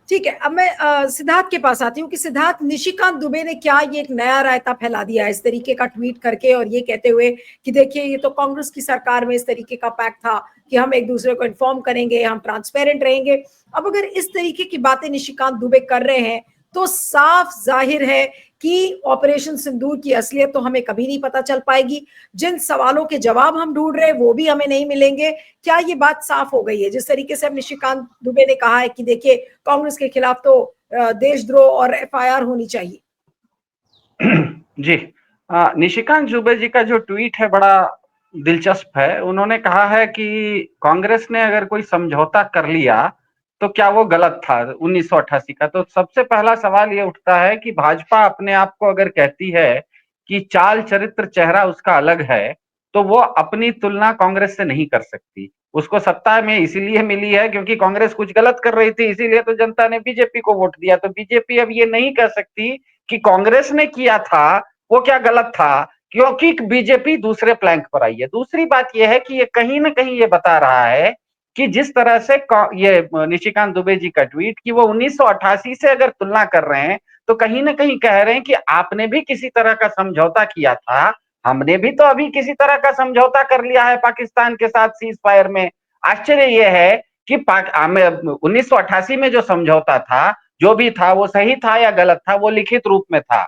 ठीक है, अब मैं सिद्धार्थ के पास आती हूँ कि सिद्धार्थ, निशिकांत दुबे ने क्या ये एक नया रायता फैला दिया इस तरीके का ट्वीट करके और ये कहते हुए कि देखिए ये तो कांग्रेस की सरकार में इस तरीके का पैक्ट था कि हम एक दूसरे को इन्फॉर्म करेंगे, हम ट्रांसपेरेंट रहेंगे। अब अगर इस तरीके की बातें निशिकांत दुबे कर रहे हैं तो साफ जाहिर है कि ऑपरेशन सिंदूर की असलियत तो हमें कभी नहीं पता चल पाएगी। जिन सवालों के जवाब हम ढूंढ रहे हैं वो भी हमें नहीं मिलेंगे। क्या ये बात साफ हो गई है जिस तरीके से अब निशिकांत दुबे ने कहा है कि देखिए कांग्रेस के खिलाफ तो देशद्रोह और एफआईआर होनी चाहिए? जी, निशिकांत दुबे जी का जो ट्वीट है बड़ा दिलचस्प है। उन्होंने कहा है कि कांग्रेस ने अगर कोई समझौता कर लिया तो क्या वो गलत था 1988 का। तो सबसे पहला सवाल ये उठता है कि भाजपा अपने आप को अगर कहती है कि चाल चरित्र चेहरा उसका अलग है, तो वो अपनी तुलना कांग्रेस से नहीं कर सकती। उसको सत्ता में इसीलिए मिली है क्योंकि कांग्रेस कुछ गलत कर रही थी, इसीलिए तो जनता ने बीजेपी को वोट दिया। तो बीजेपी अब ये नहीं कह सकती कि कांग्रेस ने किया था वो क्या गलत था, क्योंकि बीजेपी दूसरे प्लैंक पर आई है। दूसरी बात यह है कि ये कहीं ना कहीं ये बता रहा है कि जिस तरह से ये निशिकांत दुबे जी का ट्वीट कि वो 1988 से अगर तुलना कर रहे हैं तो कहीं ना कहीं कह रहे हैं कि आपने भी किसी तरह का समझौता किया था, हमने भी तो अभी किसी तरह का समझौता कर लिया है पाकिस्तान के साथ सीज फायर में। आश्चर्य यह है कि 1988 में जो समझौता था, जो भी था वो सही था या गलत था, वो लिखित रूप में था।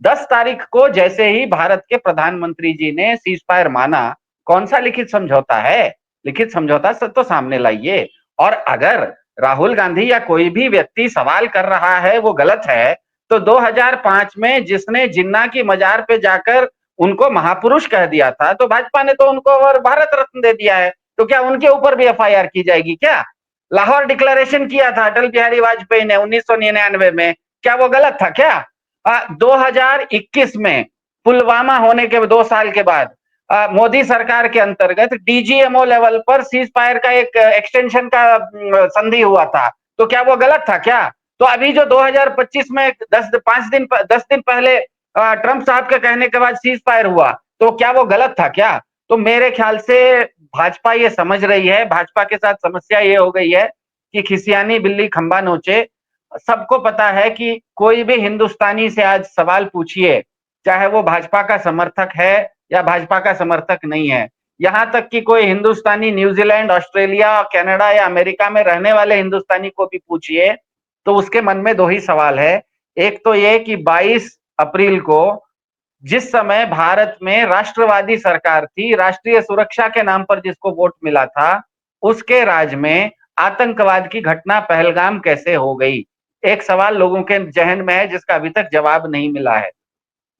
10 तारीख को जैसे ही भारत के प्रधानमंत्री जी ने सीज फायर माना, कौन सा लिखित समझौता है? लिखित समझौता तो सामने लाइए। और अगर राहुल गांधी या कोई भी व्यक्ति सवाल कर रहा है वो गलत है, तो 2005 में जिसने जिन्ना की मजार पे जाकर उनको महापुरुष कह दिया था, तो भाजपा ने तो उनको और भारत रत्न दे दिया है। तो क्या उनके ऊपर भी एफआईआर की जाएगी क्या? लाहौर डिक्लेरेशन किया था अटल बिहारी वाजपेयी ने 1999 में, क्या वो गलत था क्या? 2021 में पुलवामा होने के 2 साल के बाद मोदी सरकार के अंतर्गत डीजीएमओ लेवल पर सीज फायर का एक एक्सटेंशन का संधि हुआ था, तो क्या वो गलत था क्या? तो अभी जो 2025 में 10 दिन पहले ट्रंप साहब के कहने के बाद सीज फायर हुआ, तो क्या वो गलत था क्या? तो मेरे ख्याल से भाजपा ये समझ रही है, भाजपा के साथ समस्या ये हो गई है कि खिसियानी बिल्ली खंबा नोचे। सबको पता है कि कोई भी हिंदुस्तानी से आज सवाल पूछिए, चाहे वो भाजपा का समर्थक है या भाजपा का समर्थक नहीं है, यहां तक कि कोई हिंदुस्तानी न्यूजीलैंड, ऑस्ट्रेलिया, कनाडा या अमेरिका में रहने वाले हिंदुस्तानी को भी पूछिए तो उसके मन में दो ही सवाल है। एक तो ये कि 22 अप्रैल को जिस समय भारत में राष्ट्रवादी सरकार थी, राष्ट्रीय सुरक्षा के नाम पर जिसको वोट मिला था, उसके राज में आतंकवाद की घटना पहलगाम कैसे हो गई? एक सवाल लोगों के जहन में है जिसका अभी तक जवाब नहीं मिला है।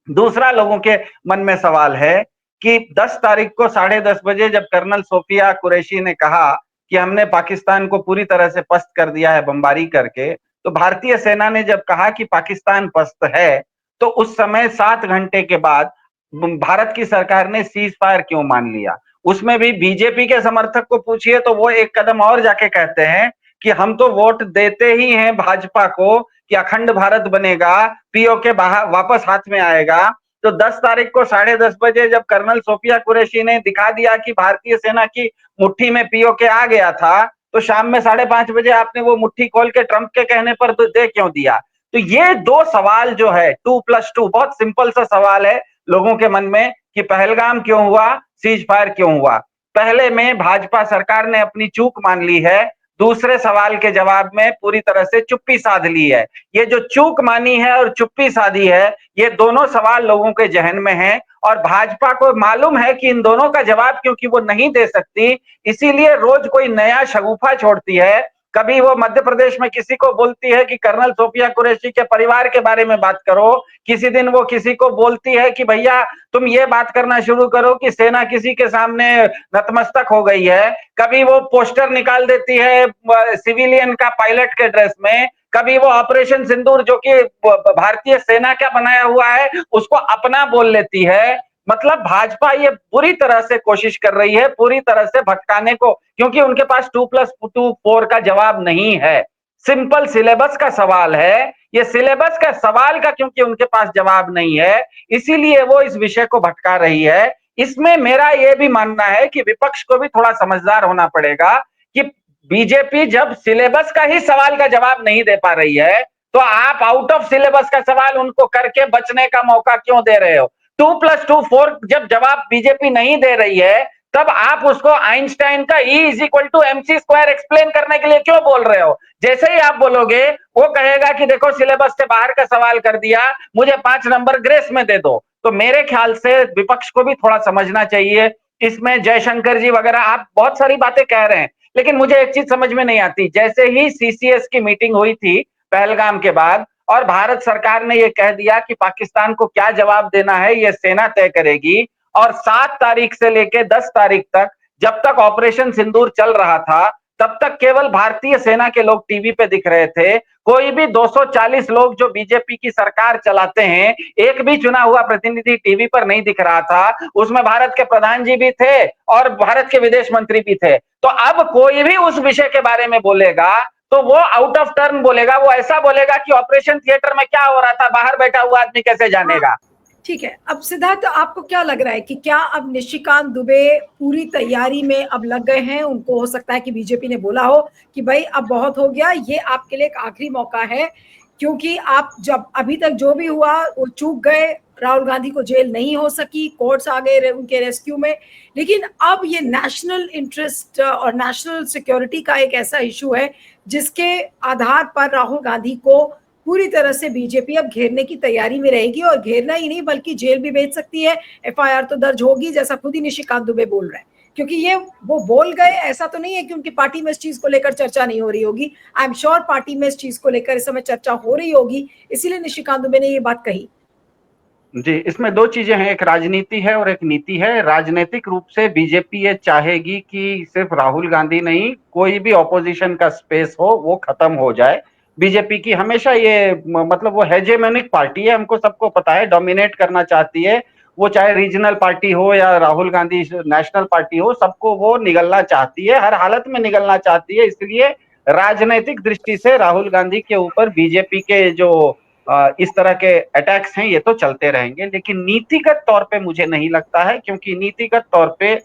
दूसरा लोगों के मन में सवाल है कि 10 तारीख को 10:30 बजे जब कर्नल सोफिया कुरैशी ने कहा कि हमने पाकिस्तान को पूरी तरह से पस्त कर दिया है बमबारी करके, तो भारतीय सेना ने जब कहा कि पाकिस्तान पस्त है, तो उस समय 7 घंटे के बाद भारत की सरकार ने सीज फायर क्यों मान लिया? उसमें भी बीजेपी के समर्थक को पूछिए तो वो एक कदम और जाके कहते हैं कि हम तो वोट देते ही हैं भाजपा को कि अखंड भारत बनेगा, पीओके वापस हाथ में आएगा। तो 10 तारीख को 10:30 बजे जब कर्नल सोफिया कुरैशी ने दिखा दिया कि भारतीय सेना की मुट्ठी में पीओके आ गया था, तो शाम में 5:30 बजे आपने वो मुट्ठी खोल के ट्रंप के कहने पर दे क्यों दिया? तो ये दो सवाल जो है 2+2 बहुत सिंपल सा सवाल है लोगों के मन में कि पहलगाम क्यों हुआ, सीज फायर क्यों हुआ। पहले में भाजपा सरकार ने अपनी चूक मान ली है, दूसरे सवाल के जवाब में पूरी तरह से चुप्पी साध ली है। ये जो चूक मानी है और चुप्पी साधी है, ये दोनों सवाल लोगों के जहन में है और भाजपा को मालूम है कि इन दोनों का जवाब क्योंकि वो नहीं दे सकती, इसीलिए रोज कोई नया शगुफा छोड़ती है। कभी वो मध्य प्रदेश में किसी को बोलती है कि कर्नल सोफिया कुरैशी के परिवार के बारे में बात करो, किसी दिन वो किसी को बोलती है कि भैया तुम ये बात करना शुरू करो कि सेना किसी के सामने नतमस्तक हो गई है, कभी वो पोस्टर निकाल देती है सिविलियन का पायलट के ड्रेस में, कभी वो ऑपरेशन सिंदूर जो कि भारतीय सेना का बनाया हुआ है उसको अपना बोल लेती है। मतलब भाजपा ये पूरी तरह से कोशिश कर रही है पूरी तरह से भटकाने को, क्योंकि उनके पास 2+2 4 का जवाब नहीं है। सिंपल सिलेबस का सवाल है, ये सिलेबस का सवाल का क्योंकि उनके पास जवाब नहीं है, इसीलिए वो इस विषय को भटका रही है। इसमें मेरा यह भी मानना है कि विपक्ष को भी थोड़ा समझदार होना पड़ेगा कि बीजेपी जब सिलेबस का ही सवाल का जवाब नहीं दे पा रही है तो आप आउट ऑफ सिलेबस का सवाल उनको करके बचने का मौका क्यों दे रहे हो? 2+2 4 जब जवाब बीजेपी नहीं दे रही है तब आप उसको आइंस्टाइन का E = mc² एक्सप्लेन करने के लिए क्यों बोल रहे हो? जैसे ही आप बोलोगे वो कहेगा कि देखो सिलेबस से बाहर का सवाल कर दिया, मुझे 5 नंबर ग्रेस में दे दो। तो मेरे ख्याल से विपक्ष को भी थोड़ा समझना चाहिए। इसमें जयशंकर जी वगैरह आप बहुत सारी बातें कह रहे हैं, लेकिन मुझे एक चीज समझ में नहीं आती। जैसे ही सीसीएस की मीटिंग हुई थी पहलगाम के बाद और भारत सरकार ने ये कह दिया कि पाकिस्तान को क्या जवाब देना है ये सेना तय करेगी, और 7 तारीख से लेकर 10 तारीख तक जब तक ऑपरेशन सिंदूर चल रहा था तब तक केवल भारतीय सेना के लोग टीवी पे दिख रहे थे। कोई भी 240 लोग जो बीजेपी की सरकार चलाते हैं, एक भी चुना हुआ प्रतिनिधि टीवी पर नहीं दिख रहा था। उसमें भारत के प्रधान जी भी थे और भारत के विदेश मंत्री भी थे। तो अब कोई भी उस विषय के बारे में बोलेगा तो वो आउट ऑफ टर्न बोलेगा, वो ऐसा बोलेगा कि ऑपरेशन थिएटर में क्या हो रहा था बाहर बैठा हुआ आदमी कैसे जानेगा। ठीक है, अब सिद्धार्थ आपको क्या लग रहा है कि क्या अब निशिकांत दुबे पूरी तैयारी में अब लग गए हैं? उनको हो सकता है कि बीजेपी ने बोला हो कि भाई अब बहुत हो गया, ये आपके लिए एक आखिरी मौका है, क्योंकि आप जब अभी तक जो भी हुआ वो चूक गए, राहुल गांधी को जेल नहीं हो सकी, कोर्ट्स आ गए उनके रेस्क्यू में, लेकिन अब ये नेशनल इंटरेस्ट और नेशनल सिक्योरिटी का एक ऐसा इशू है जिसके आधार पर राहुल गांधी को पूरी तरह से बीजेपी अब घेरने की तैयारी में रहेगी, और घेरना ही नहीं बल्कि जेल भी भेज सकती है। एफआईआर तो दर्ज होगी, जैसा खुद ही निशिकांत दुबे बोल रहे हैं, क्योंकि ये वो बोल गए, ऐसा तो नहीं है कि उनकी पार्टी में इस चीज को लेकर चर्चा नहीं हो रही होगी। आई एम श्योर पार्टी में इस चीज को लेकर इस समय चर्चा हो रही होगी, इसीलिए निशिकांत दुबे ने ये बात कही। जी, इसमें 2 चीजें हैं, एक राजनीति है और एक नीति है। राजनीतिक रूप से बीजेपी ये चाहेगी कि सिर्फ राहुल गांधी नहीं, कोई भी ऑपोजिशन का स्पेस हो वो खत्म हो जाए। बीजेपी की हमेशा ये मतलब वो हेजेमोनिक पार्टी है, हमको सबको पता है, डोमिनेट करना चाहती है। वो चाहे रीजनल पार्टी हो या राहुल गांधी नेशनल पार्टी हो, सबको वो निगलना चाहती है, हर हालत में निगलना चाहती है। इसलिए राजनैतिक दृष्टि से राहुल गांधी के ऊपर बीजेपी के जो इस तरह के अटैक्स हैं ये तो चलते रहेंगे, लेकिन नीतिगत तौर पे मुझे नहीं लगता है, क्योंकि नीतिगत तौर पे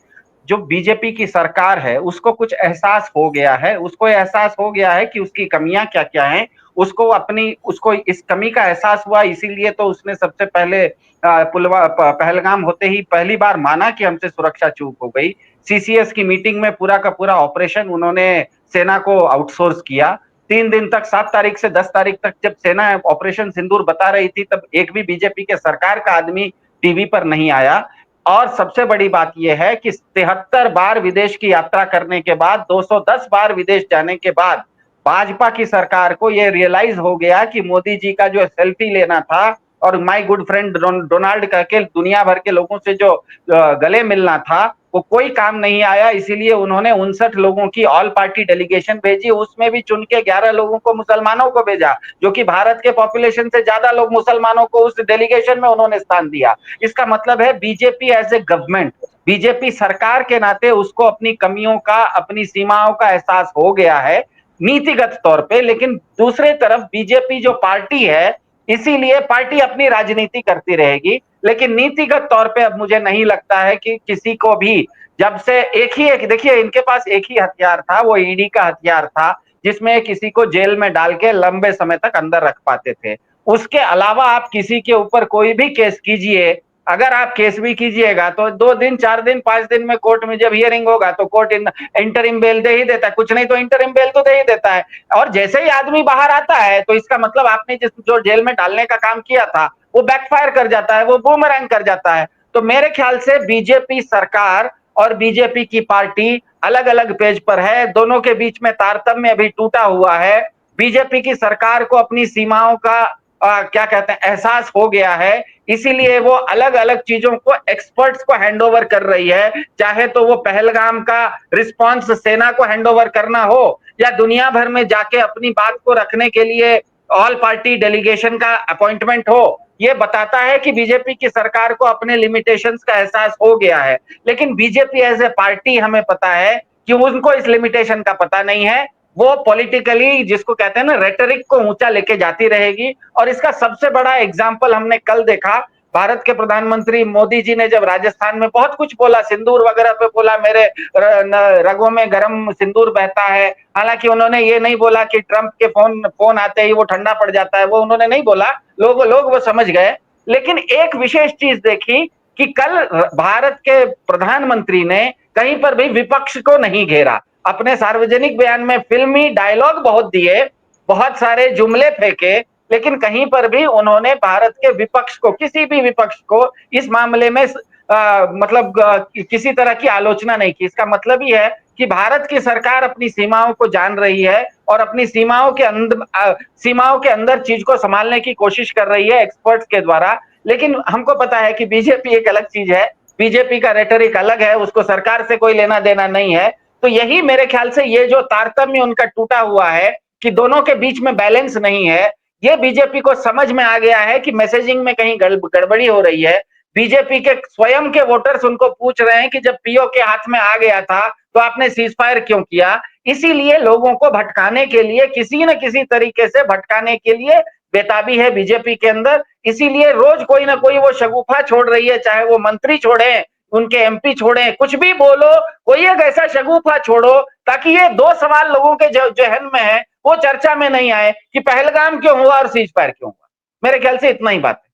जो बीजेपी की सरकार है उसको कुछ एहसास हो गया है, उसको एहसास हो गया है कि उसकी कमियां क्या क्या हैं। उसको इस कमी का एहसास हुआ, इसीलिए तो उसने सबसे पहले पहलगाम होते ही पहली बार माना कि हमसे सुरक्षा चूक हो गई। सीसीएस की मीटिंग में पूरा का पूरा ऑपरेशन उन्होंने सेना को आउटसोर्स किया। 3 दिन तक 7 तारीख से 10 तारीख तक जब सेना ऑपरेशन सिंदूर बता रही थी तब एक भी बीजेपी के सरकार का आदमी टीवी पर नहीं आया। और सबसे बड़ी बात यह है कि 73 बार विदेश की यात्रा करने के बाद, 210 बार विदेश जाने के बाद भाजपा की सरकार को यह रियलाइज हो गया कि मोदी जी का जो सेल्फी लेना था और माय गुड फ्रेंड डोनाल्ड करके दुनिया भर के लोगों से जो गले मिलना था वो कोई काम नहीं आया। इसीलिए उन्होंने 59 लोगों की ऑल पार्टी डेलीगेशन भेजी, उसमें भी चुन के 11 लोगों को मुसलमानों को भेजा, जो कि भारत के पॉपुलेशन से ज्यादा लोग मुसलमानों को उस डेलीगेशन में उन्होंने स्थान दिया। इसका मतलब है BJP as a government, BJP सरकार के नाते उसको अपनी कमियों का, अपनी सीमाओं का एहसास हो गया है नीतिगत तौर पे। लेकिन दूसरे तरफ बीजेपी जो पार्टी है, इसीलिए पार्टी अपनी राजनीति करती रहेगी, लेकिन नीतिगत तौर पे अब मुझे नहीं लगता है कि किसी को भी, जब से एक देखिए इनके पास एक ही हथियार था, वो ईडी का हथियार था, जिसमें किसी को जेल में डाल के लंबे समय तक अंदर रख पाते थे। उसके अलावा आप किसी के ऊपर कोई भी केस कीजिए, अगर आप केस भी कीजिएगा तो 2 दिन 4 दिन 5 दिन में कोर्ट में जब हियरिंग होगा तो कोर्ट इंटरिम बेल दे ही देता है, कुछ नहीं तो इंटरिम बेल तो दे ही देता है। और जैसे ही आदमी बाहर आता है तो इसका मतलब आपने जो जेल में डालने का काम किया था वो बैकफायर कर जाता है, वो बूमरैंग कर जाता है। तो मेरे ख्याल से बीजेपी सरकार और बीजेपी की पार्टी अलग अलग पेज पर है, दोनों के बीच में तारतम्य अभी टूटा हुआ है। बीजेपी की सरकार को अपनी सीमाओं का क्या कहते हैं एहसास हो गया है, इसीलिए वो अलग अलग चीजों को एक्सपर्ट्स को हैंडओवर कर रही है। चाहे तो वो पहलगाम का रिस्पांस सेना को हैंडओवर करना हो या दुनिया भर में जाके अपनी बात को रखने के लिए ऑल पार्टी डेलीगेशन का अपॉइंटमेंट हो, ये बताता है कि बीजेपी की सरकार को अपने लिमिटेशंस का एहसास हो गया है। लेकिन बीजेपी एज ए पार्टी हमें पता है कि उनको इस लिमिटेशन का पता नहीं है। वो पॉलिटिकली, जिसको कहते हैं ना, रेटरिक को ऊंचा लेके जाती रहेगी। और इसका सबसे बड़ा एग्जाम्पल हमने कल देखा, भारत के प्रधानमंत्री मोदी जी ने जब राजस्थान में बहुत कुछ बोला, सिंदूर वगैरह पे बोला, मेरे रगों में गर्म सिंदूर बहता है। हालांकि उन्होंने ये नहीं बोला कि ट्रंप के फोन आते ही वो ठंडा पड़ जाता है, वो उन्होंने नहीं बोला, लोग वो समझ गए। लेकिन एक विशेष चीज देखी कि कल भारत के प्रधानमंत्री ने कहीं पर भी विपक्ष को नहीं घेरा। अपने सार्वजनिक बयान में फिल्मी डायलॉग बहुत दिए, बहुत सारे जुमले फेंके, लेकिन कहीं पर भी उन्होंने भारत के विपक्ष को, किसी भी विपक्ष को इस मामले में किसी तरह की आलोचना नहीं की। इसका मतलब ही है कि भारत की सरकार अपनी सीमाओं को जान रही है और अपनी सीमाओं के अंदर चीज को संभालने की कोशिश कर रही है एक्सपर्ट्स के द्वारा। लेकिन हमको पता है कि बीजेपी एक अलग चीज है, बीजेपी का रेटरिक अलग है, उसको सरकार से कोई लेना देना नहीं है। तो यही मेरे ख्याल से ये जो तारतम्य उनका टूटा हुआ है कि दोनों के बीच में बैलेंस नहीं है, ये बीजेपी को समझ में आ गया है कि मैसेजिंग में कहीं गड़बड़ी हो रही है। बीजेपी के स्वयं के वोटर्स उनको पूछ रहे हैं कि जब पीओ के हाथ में आ गया था तो आपने सीज फायर क्यों किया। इसीलिए लोगों को भटकाने के लिए, किसी न किसी तरीके से भटकाने के लिए बेताबी है बीजेपी के अंदर। इसीलिए रोज कोई ना कोई वो शगुफा छोड़ रही है, चाहे वो मंत्री छोड़े, उनके एमपी छोड़े, कुछ भी बोलो, कोई एक ऐसा शगुफा छोड़ो ताकि ये दो सवाल लोगों के जहन में है वो चर्चा में नहीं आए कि पहलगाम क्यों हुआ और सीज फायर क्यों हुआ। मेरे ख्याल से इतना ही बात है।